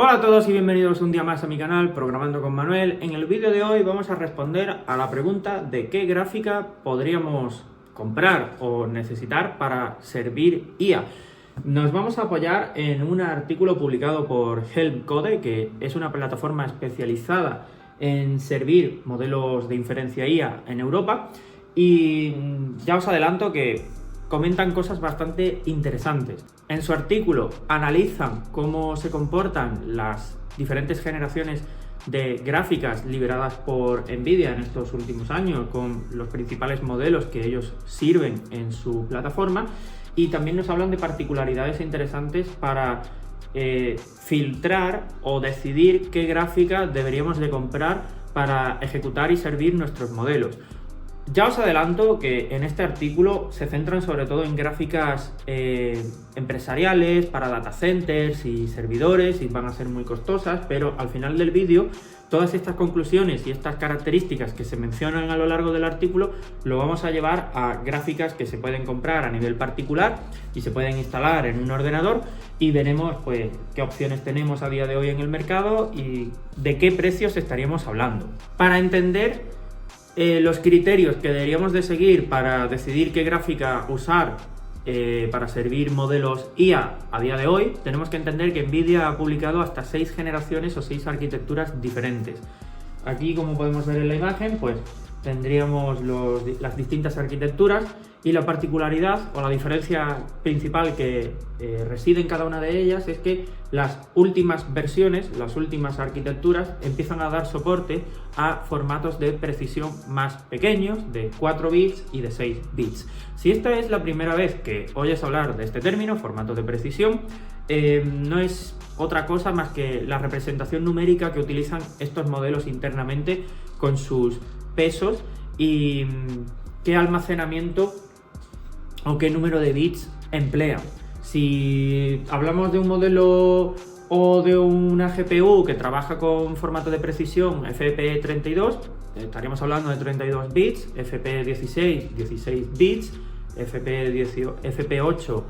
Hola a todos y bienvenidos un día más a mi canal Programando con Manuel. En el vídeo de hoy vamos a responder a la pregunta de qué gráfica podríamos comprar o necesitar para servir IA. Nos vamos a apoyar en un artículo publicado por HelpCode, que es una plataforma especializada en servir modelos de inferencia IA en Europa, y ya os adelanto que comentan cosas bastante interesantes. En su artículo analizan cómo se comportan las diferentes generaciones de gráficas liberadas por Nvidia en estos últimos años con los principales modelos que ellos sirven en su plataforma, y también nos hablan de particularidades interesantes para filtrar o decidir qué gráfica deberíamos de comprar para ejecutar y servir nuestros modelos. Ya os adelanto que en este artículo se centran sobre todo en gráficas empresariales para data centers y servidores, y van a ser muy costosas, pero al final del vídeo todas estas conclusiones y estas características que se mencionan a lo largo del artículo lo vamos a llevar a gráficas que se pueden comprar a nivel particular y se pueden instalar en un ordenador, y veremos pues qué opciones tenemos a día de hoy en el mercado y de qué precios estaríamos hablando. Para entender los criterios que deberíamos de seguir para decidir qué gráfica usar para servir modelos IA a día de hoy, tenemos que entender que Nvidia ha publicado hasta 6 generaciones o 6 arquitecturas diferentes. Aquí, como podemos ver en la imagen, pues tendríamos las distintas arquitecturas, y la particularidad o la diferencia principal que reside en cada una de ellas es que las últimas versiones, las últimas arquitecturas, empiezan a dar soporte a formatos de precisión más pequeños, de 4 bits y de 6 bits. Si esta es la primera vez que oyes hablar de este término, formato de precisión, no es otra cosa más que la representación numérica que utilizan estos modelos internamente con sus pesos y qué almacenamiento o qué número de bits emplean. Si hablamos de un modelo o de una GPU que trabaja con formato de precisión FP32, estaríamos hablando de 32 bits, FP16, 16 bits, FP8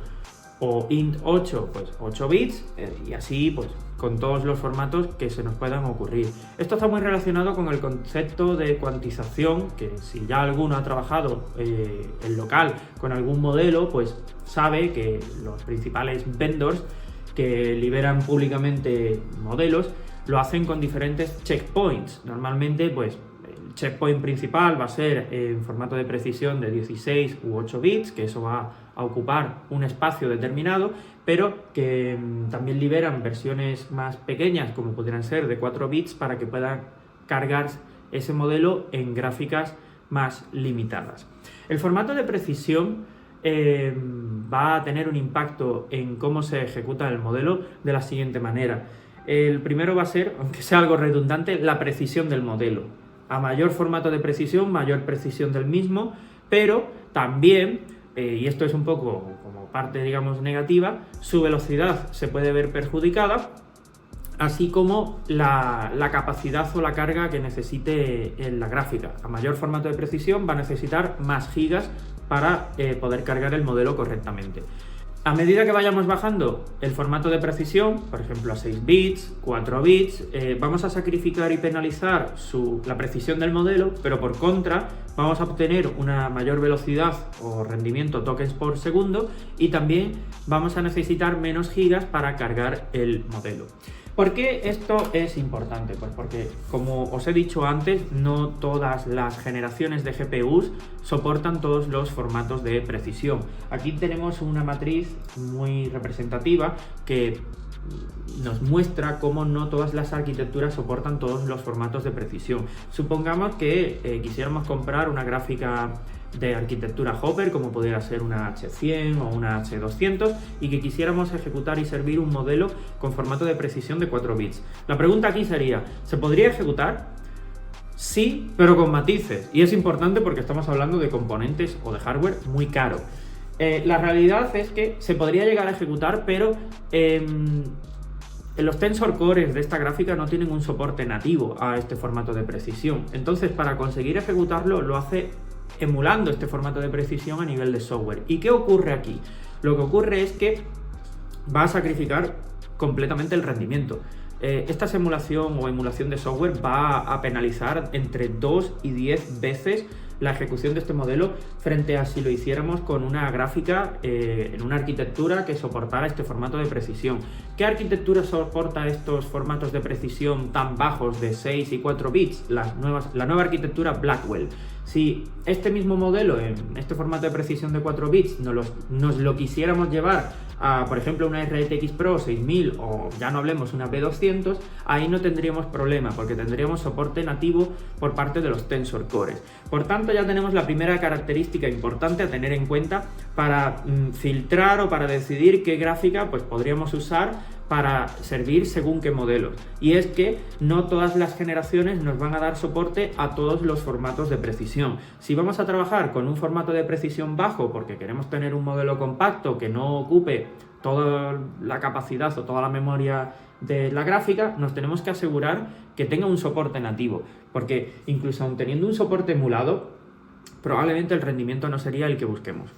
o Int8, pues 8 bits, y así pues con todos los formatos que se nos puedan ocurrir. Esto está muy relacionado con el concepto de cuantización, que si ya alguno ha trabajado en local con algún modelo, pues sabe que los principales vendors que liberan públicamente modelos lo hacen con diferentes checkpoints. Normalmente pues el checkpoint principal va a ser en formato de precisión de 16 u 8 bits, que eso va a ocupar un espacio determinado, pero que también liberan versiones más pequeñas, como pudieran ser de 4 bits, para que puedan cargar ese modelo en gráficas más limitadas. El formato de precisión va a tener un impacto en cómo se ejecuta el modelo de la siguiente manera. El primero va a ser, aunque sea algo redundante, la precisión del modelo. A mayor formato de precisión, mayor precisión del mismo, pero también, y esto es un poco como parte, digamos, negativa, su velocidad se puede ver perjudicada, así como la capacidad o la carga que necesite en la gráfica. A mayor formato de precisión va a necesitar más gigas para poder cargar el modelo correctamente. A medida que vayamos bajando el formato de precisión, por ejemplo a 6 bits, 4 bits, vamos a sacrificar y penalizar la precisión del modelo, pero por contra vamos a obtener una mayor velocidad o rendimiento tokens por segundo, y también vamos a necesitar menos gigas para cargar el modelo. ¿Por qué esto es importante? Pues porque, como os he dicho antes, no todas las generaciones de GPUs soportan todos los formatos de precisión. Aquí tenemos una matriz muy representativa que nos muestra cómo no todas las arquitecturas soportan todos los formatos de precisión. Supongamos que quisiéramos comprar una gráfica de arquitectura Hopper, como pudiera ser una H100 o una H200, y que quisiéramos ejecutar y servir un modelo con formato de precisión de 4 bits. La pregunta aquí sería, ¿se podría ejecutar? Sí, pero con matices, y es importante porque estamos hablando de componentes o de hardware muy caro. La realidad es que se podría llegar a ejecutar, pero los Tensor Cores de esta gráfica no tienen un soporte nativo a este formato de precisión. Entonces, para conseguir ejecutarlo, lo hace emulando este formato de precisión a nivel de software. ¿Y qué ocurre aquí? Lo que ocurre es que va a sacrificar completamente el rendimiento. esta simulación o emulación de software va a penalizar entre 2 y 10 veces la ejecución de este modelo frente a si lo hiciéramos con una gráfica en una arquitectura que soportara este formato de precisión. ¿Qué arquitectura soporta estos formatos de precisión tan bajos de 6 y 4 bits? La nueva arquitectura Blackwell. Si este mismo modelo en este formato de precisión de 4 bits nos lo quisiéramos llevar a, por ejemplo, una RTX Pro 6000 o ya no hablemos una B200, ahí no tendríamos problema porque tendríamos soporte nativo por parte de los Tensor Cores. Por tanto, ya tenemos la primera característica importante a tener en cuenta para filtrar o para decidir qué gráfica pues, podríamos usar para servir según qué modelos. Y es que no todas las generaciones nos van a dar soporte a todos los formatos de precisión. Si vamos a trabajar con un formato de precisión bajo porque queremos tener un modelo compacto que no ocupe toda la capacidad o toda la memoria de la gráfica, nos tenemos que asegurar que tenga un soporte nativo, porque incluso aun teniendo un soporte emulado, probablemente el rendimiento no sería el que busquemos.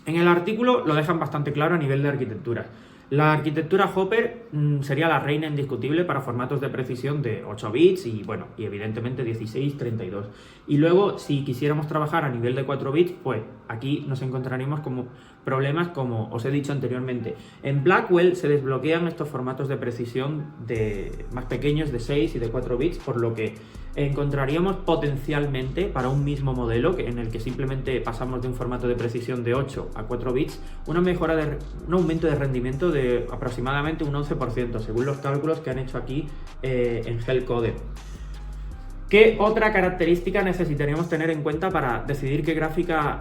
En el artículo lo dejan bastante claro a nivel de arquitectura. La arquitectura Hopper sería la reina indiscutible para formatos de precisión de 8 bits y evidentemente 16, 32. Y luego, si quisiéramos trabajar a nivel de 4 bits, pues aquí nos encontraríamos como problemas como os he dicho anteriormente. En Blackwell se desbloquean estos formatos de precisión más pequeños de 6 y de 4 bits, por lo que encontraríamos potencialmente para un mismo modelo en el que simplemente pasamos de un formato de precisión de 8 a 4 bits un aumento de rendimiento de aproximadamente un 11% según los cálculos que han hecho aquí en Hellcode. ¿Qué otra característica necesitaríamos tener en cuenta para decidir qué gráfica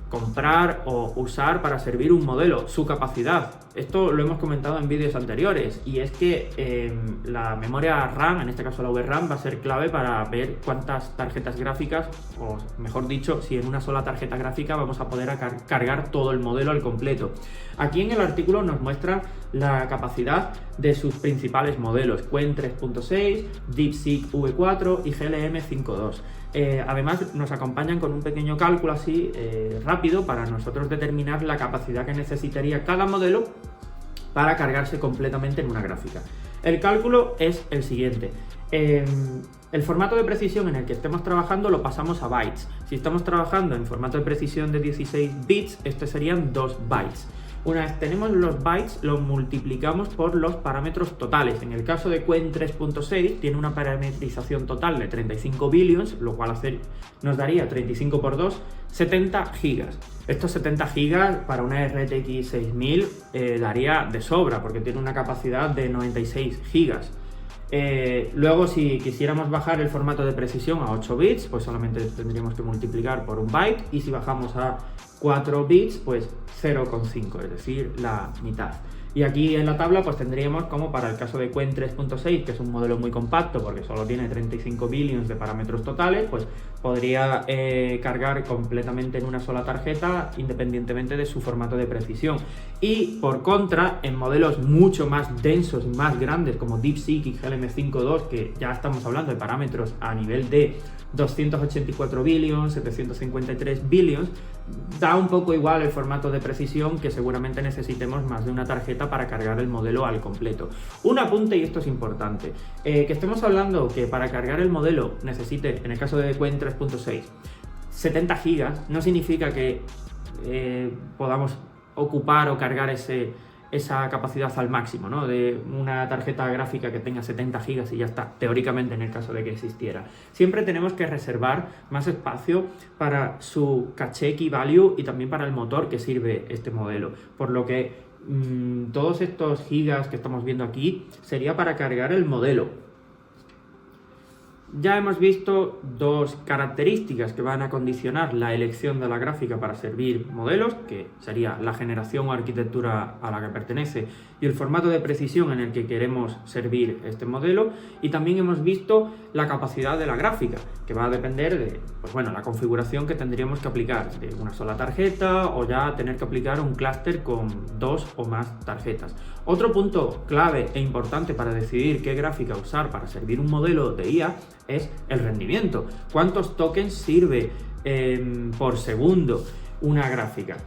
comprar o usar para servir un modelo? Su capacidad. Esto lo hemos comentado en vídeos anteriores y es que la memoria RAM, en este caso la VRAM, va a ser clave para ver cuántas tarjetas gráficas, o mejor dicho, si en una sola tarjeta gráfica vamos a poder cargar todo el modelo al completo. Aquí en el artículo nos muestra la capacidad de sus principales modelos: Qwen 3.6, DeepSeek V4 y GLM 5.2. Además nos acompañan con un pequeño cálculo así rápido para nosotros determinar la capacidad que necesitaría cada modelo para cargarse completamente en una gráfica. El cálculo es el siguiente. El formato de precisión en el que estemos trabajando lo pasamos a bytes. Si estamos trabajando en formato de precisión de 16 bits, estos serían 2 bytes. Una vez tenemos los bytes, los multiplicamos por los parámetros totales. En el caso de Qwen 3.6 tiene una parametrización total de 35 billions, lo cual nos daría 35 por 2, 70 gigas. Estos 70 gigas para una RTX 6000 daría de sobra porque tiene una capacidad de 96 gigas. Luego, si quisiéramos bajar el formato de precisión a 8 bits, pues solamente tendríamos que multiplicar por un byte, y si bajamos a 4 bits, pues 0,5, es decir, la mitad. Y aquí en la tabla pues tendríamos como para el caso de Qwen 3.6, que es un modelo muy compacto porque solo tiene 35 billions de parámetros totales, pues podría cargar completamente en una sola tarjeta independientemente de su formato de precisión. Y por contra, en modelos mucho más densos y más grandes como DeepSeek y GLM 5.2, que ya estamos hablando de parámetros a nivel de 284 billions, 753 billions, da un poco igual el formato de precisión, que seguramente necesitemos más de una tarjeta para cargar el modelo al completo. Un apunte, y esto es importante, que estemos hablando que para cargar el modelo necesite, en el caso de Qwen 3.6, 70 gigas, no significa que podamos ocupar o cargar esa capacidad al máximo, ¿no? De una tarjeta gráfica que tenga 70 gigas y ya está, teóricamente, en el caso de que existiera. Siempre tenemos que reservar más espacio para su caché key value y también para el motor que sirve este modelo, por lo que todos estos gigas que estamos viendo aquí sería para cargar el modelo. Ya hemos visto dos características que van a condicionar la elección de la gráfica para servir modelos, que sería la generación o arquitectura a la que pertenece y el formato de precisión en el que queremos servir este modelo, y también hemos visto la capacidad de la gráfica, que va a depender de la configuración que tendríamos que aplicar, de una sola tarjeta o ya tener que aplicar un clúster con 2 o más tarjetas. Otro punto clave e importante para decidir qué gráfica usar para servir un modelo de IA es el rendimiento. ¿Cuántos tokens sirve por segundo una gráfica?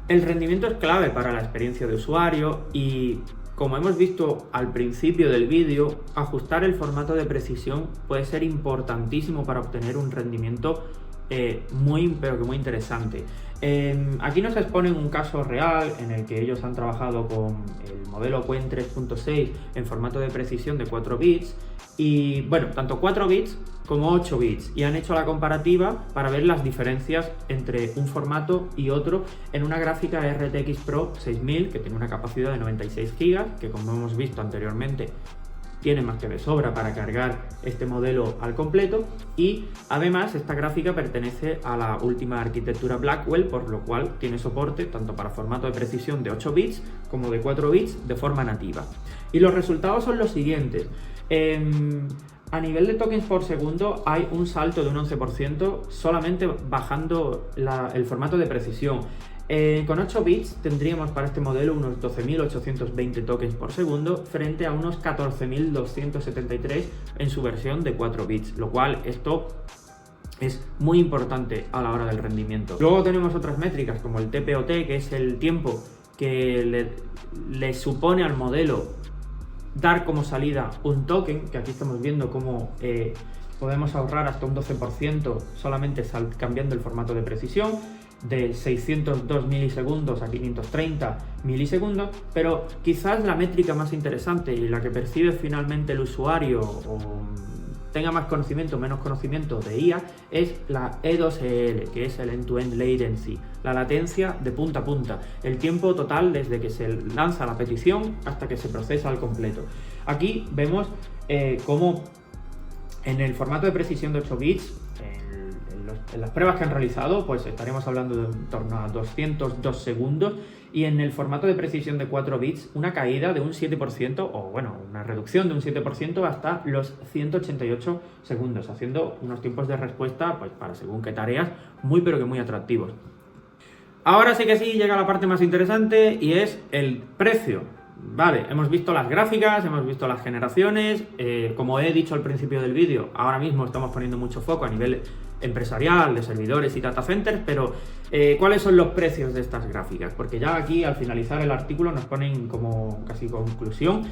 El rendimiento es clave para la experiencia de usuario, y como hemos visto al principio del vídeo, ajustar el formato de precisión puede ser importantísimo para obtener un rendimiento muy interesante. Aquí nos exponen un caso real en el que ellos han trabajado con el modelo Qwen 3.6 en formato de precisión de 4 bits y bueno, tanto 4 bits como 8 bits, y han hecho la comparativa para ver las diferencias entre un formato y otro en una gráfica RTX Pro 6000 que tiene una capacidad de 96 GB, que como hemos visto anteriormente tiene más que de sobra para cargar este modelo al completo, y además esta gráfica pertenece a la última arquitectura Blackwell, por lo cual tiene soporte tanto para formato de precisión de 8 bits como de 4 bits de forma nativa. Y los resultados son los siguientes. A nivel de tokens por segundo hay un salto de un 11% solamente bajando el formato de precisión. Con 8 bits tendríamos para este modelo unos 12.820 tokens por segundo frente a unos 14.273 en su versión de 4 bits, lo cual esto es muy importante a la hora del rendimiento. Luego tenemos otras métricas como el TPOT, que es el tiempo que le supone al modelo dar como salida un token, que aquí estamos viendo cómo podemos ahorrar hasta un 12% solamente cambiando el formato de precisión, de 602 milisegundos a 530 milisegundos, pero quizás la métrica más interesante y la que percibe finalmente el usuario, o tenga más conocimiento o menos conocimiento de IA, es la E2EL, que es el End-to-End Latency, la latencia de punta a punta, el tiempo total desde que se lanza la petición hasta que se procesa al completo. Aquí vemos cómo en el formato de precisión de 8 bits, en las pruebas que han realizado, pues estaremos hablando de en torno a 202 segundos, y en el formato de precisión de 4 bits una caída de un 7%, o bueno, una reducción de un 7% hasta los 188 segundos, haciendo unos tiempos de respuesta, pues para según qué tareas, muy pero que muy atractivos. Ahora sí que sí llega la parte más interesante, y es el precio. Vale, hemos visto las gráficas, hemos visto las generaciones, como he dicho al principio del vídeo, ahora mismo estamos poniendo mucho foco a nivel empresarial, de servidores y data centers, pero ¿cuáles son los precios de estas gráficas? Porque ya aquí al finalizar el artículo nos ponen como casi conclusión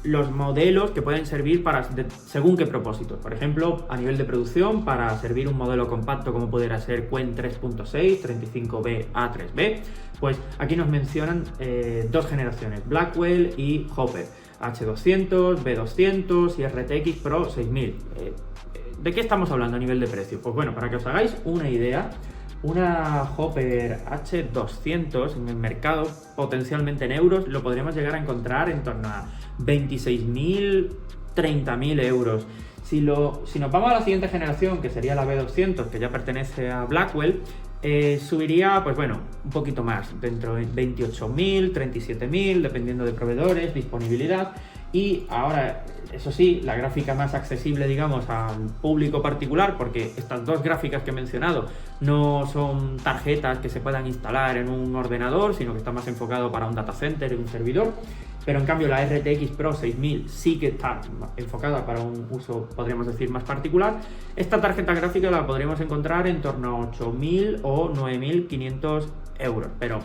los modelos que pueden servir para según qué propósitos. Por ejemplo, a nivel de producción, para servir un modelo compacto como pudiera ser Qwen 3.6, 35B, A3B, pues aquí nos mencionan dos generaciones, Blackwell y Hopper, H200, B200 y RTX Pro 6000. ¿De qué estamos hablando a nivel de precio? Pues bueno, para que os hagáis una idea, una Hopper H200 en el mercado, potencialmente en euros, lo podríamos llegar a encontrar en torno a 26.000, 30.000 euros. Si nos vamos a la siguiente generación, que sería la B200, que ya pertenece a Blackwell, subiría, pues bueno, un poquito más, dentro de 28.000, 37.000, dependiendo de proveedores, disponibilidad. Y ahora, eso sí, la gráfica más accesible, digamos, al público particular, porque estas dos gráficas que he mencionado no son tarjetas que se puedan instalar en un ordenador, sino que está más enfocado para un data center y un servidor. Pero en cambio la RTX Pro 6000 sí que está enfocada para un uso, podríamos decir, más particular. Esta tarjeta gráfica la podríamos encontrar en torno a 8.000 o 9.500 euros, pero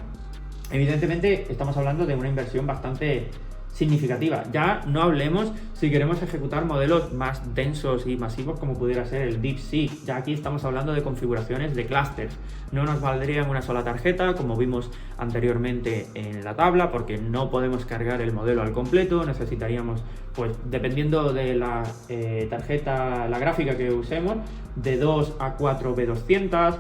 evidentemente estamos hablando de una inversión bastante significativa. Ya no hablemos si queremos ejecutar modelos más densos y masivos como pudiera ser el DeepSeek. Ya aquí estamos hablando de configuraciones de clústeres. No nos valdría una sola tarjeta, como vimos anteriormente en la tabla, porque no podemos cargar el modelo al completo. Necesitaríamos, pues dependiendo de la tarjeta, la gráfica que usemos, de 2 a 4 B200,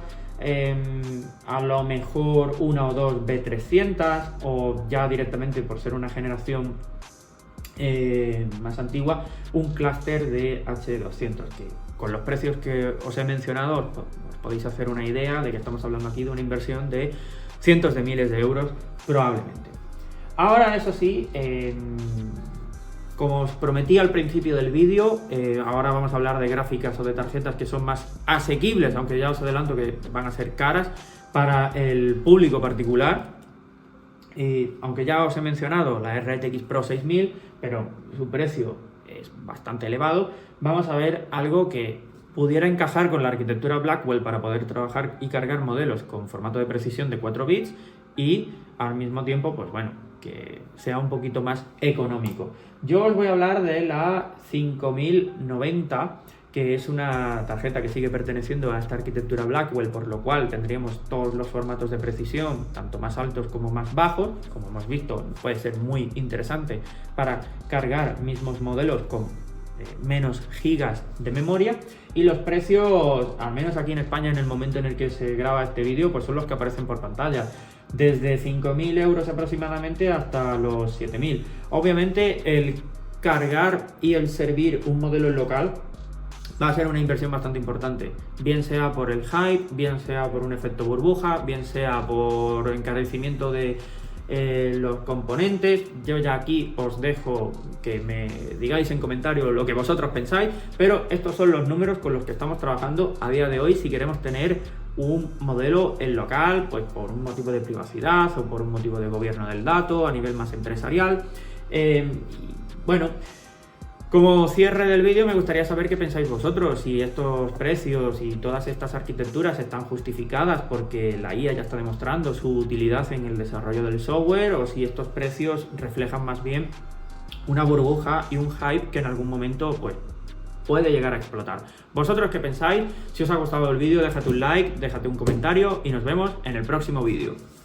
a lo mejor una o dos B300, o ya directamente, por ser una generación más antigua, un clúster de H200, que con los precios que os he mencionado os podéis hacer una idea de que estamos hablando aquí de una inversión de cientos de miles de euros probablemente. Ahora, eso sí, como os prometí al principio del vídeo, ahora vamos a hablar de gráficas o de tarjetas que son más asequibles, aunque ya os adelanto que van a ser caras para el público particular. Aunque ya os he mencionado la RTX Pro 6000, pero su precio es bastante elevado, vamos a ver algo que pudiera encajar con la arquitectura Blackwell para poder trabajar y cargar modelos con formato de precisión de 4 bits y al mismo tiempo, pues bueno, que sea un poquito más económico. Yo os voy a hablar de la 5090, que es una tarjeta que sigue perteneciendo a esta arquitectura Blackwell, por lo cual tendríamos todos los formatos de precisión, tanto más altos como más bajos. Como hemos visto, puede ser muy interesante para cargar mismos modelos con menos gigas de memoria, y los precios, al menos aquí en España en el momento en el que se graba este vídeo, pues son los que aparecen por pantalla, desde 5.000 euros aproximadamente hasta los 7.000. Obviamente el cargar y el servir un modelo en local va a ser una inversión bastante importante, bien sea por el hype, bien sea por un efecto burbuja, bien sea por encarecimiento de los componentes. Yo ya aquí os dejo que me digáis en comentarios lo que vosotros pensáis, pero estos son los números con los que estamos trabajando a día de hoy si queremos tener un modelo en local, pues por un motivo de privacidad o por un motivo de gobierno del dato a nivel más empresarial. Bueno, como cierre del vídeo me gustaría saber qué pensáis vosotros, si estos precios y todas estas arquitecturas están justificadas porque la IA ya está demostrando su utilidad en el desarrollo del software, o si estos precios reflejan más bien una burbuja y un hype que en algún momento pues puede llegar a explotar. ¿Vosotros qué pensáis? Si os ha gustado el vídeo, déjate un like, déjate un comentario y nos vemos en el próximo vídeo.